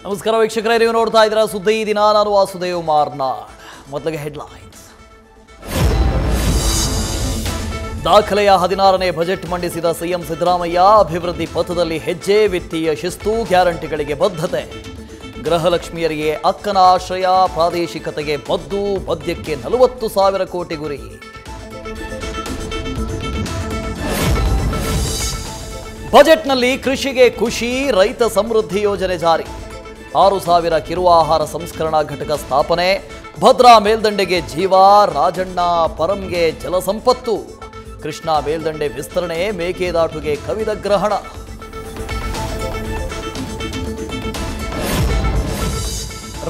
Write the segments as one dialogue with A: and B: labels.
A: ನಮಸ್ಕಾರ ವೀಕ್ಷಕರೇ, ನೀವು ನೋಡ್ತಾ ಇದ್ದೀರಾ ಸುದ್ದಿ ದಿನ. ನಾನು ವಾಸುದೇವ್ ಮಾರ್ನಾಡ್. ಮೊದಲಿಗೆ ಹೆಡ್ಲೈನ್ಸ್. ದಾಖಲೆಯ 16ನೇ ಬಜೆಟ್ ಮಂಡಿಸಿದ ಸಿಎಂ ಸಿದ್ದರಾಮಯ್ಯ. ಅಭಿವೃದ್ಧಿ ಪಥದಲ್ಲಿ ಹೆಜ್ಜೆ, ವಿತ್ತೀಯ ಶಿಸ್ತು, ಗ್ಯಾರಂಟಿಗಳಿಗೆ ಬದ್ಧತೆ. ಗೃಹಲಕ್ಷ್ಮಿಯರಿಗೆ ಅಕ್ಕನ ಆಶ್ರಯ, ಪ್ರಾದೇಶಿಕತೆಗೆ ಮದ್ದು, ಮದ್ಯಕ್ಕೆ 40,000 ಕೋಟಿ ಗುರಿ. ಬಜೆಟ್ನಲ್ಲಿ ಕೃಷಿಗೆ ಖುಷಿ, ರೈತ ಸಮೃದ್ಧಿ ಯೋಜನೆ ಜಾರಿ. 6,000 ಕಿರು ಆಹಾರ ಸಂಸ್ಕರಣಾ ಘಟಕ ಸ್ಥಾಪನೆ. ಭದ್ರಾ ಮೇಲ್ದಂಡೆಗೆ ಜೀವ, ರಾಜಣ್ಣ ಪರಂಗೆ ಜಲಸಂಪತ್ತು. ಕೃಷ್ಣಾ ಮೇಲ್ದಂಡೆ ವಿಸ್ತರಣೆ, ಮೇಕೆದಾಟುಗೆ ಕವಿದ ಗ್ರಹಣ.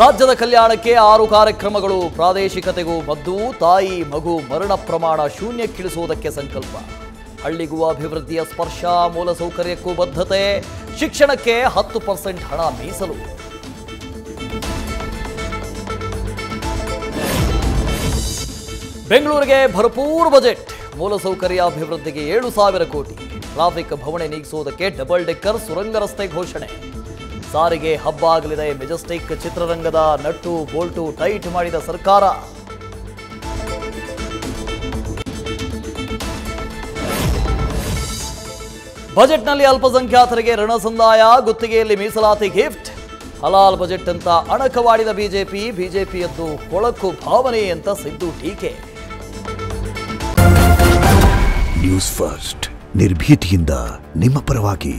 A: ರಾಜ್ಯದ ಕಲ್ಯಾಣಕ್ಕೆ 6 ಕಾರ್ಯಕ್ರಮಗಳು. ಪ್ರಾದೇಶಿಕತೆಗೂ ಮದ್ದು, ತಾಯಿ ಮಗು ಮರಣ ಪ್ರಮಾಣ ಶೂನ್ಯಕ್ಕಿಳಿಸುವುದಕ್ಕೆ ಸಂಕಲ್ಪ. ಹಳ್ಳಿಗೂ ಅಭಿವೃದ್ಧಿಯ ಸ್ಪರ್ಶ, ಮೂಲಸೌಕರ್ಯಕ್ಕೂ ಬದ್ಧತೆ. ಶಿಕ್ಷಣಕ್ಕೆ 10% ಹಣ ಮೀಸಲು. ಬೆಂಗಳೂರಿಗೆ ಭರಪೂರ ಬಜೆಟ್. ಮೂಲಸೌಕರ್ಯ ಅಭಿವೃದ್ಧಿಗೆ 7,000 ಕೋಟಿ. ಟ್ರಾಫಿಕ್ ಭವಣೆ ನೀಗಿಸುವುದಕ್ಕೆ ಡಬಲ್ ಡೆಕ್ಕರ್ ಸುರಂಗ ರಸ್ತೆ ಘೋಷಣೆ. ಸಾರಿಗೆ ಹಬ್ಬ ಆಗಲಿದೆ. ಮೆಜೆಸ್ಟಿಕ್ ಚಿತ್ರರಂಗದ ನಟ್ಟು ಬೋಲ್ಟು ಟೈಟ್ ಮಾಡಿದ ಸರ್ಕಾರ. ಬಜೆಟ್ನಲ್ಲಿ ಅಲ್ಪಸಂಖ್ಯಾತರಿಗೆ ಋಣ ಸಂದಾಯ, ಗುತ್ತಿಗೆಯಲ್ಲಿ ಮೀಸಲಾತಿ ಗಿಫ್ಟ್. ಹಲಾಲ್ ಬಜೆಟ್ ಅಂತ ಅಣಕವಾಡಿದ ಬಿಜೆಪಿಯದ್ದು ಕೊಳಕು ಭಾವನೆ ಅಂತ ಸಿದ್ದು ಟೀಕೆ.
B: ನ್ಯೂಸ್ ಫಸ್ಟ್, ನಿರ್ಭೀತಿಯಿಂದ ನಿಮ್ಮ ಪರವಾಗಿ.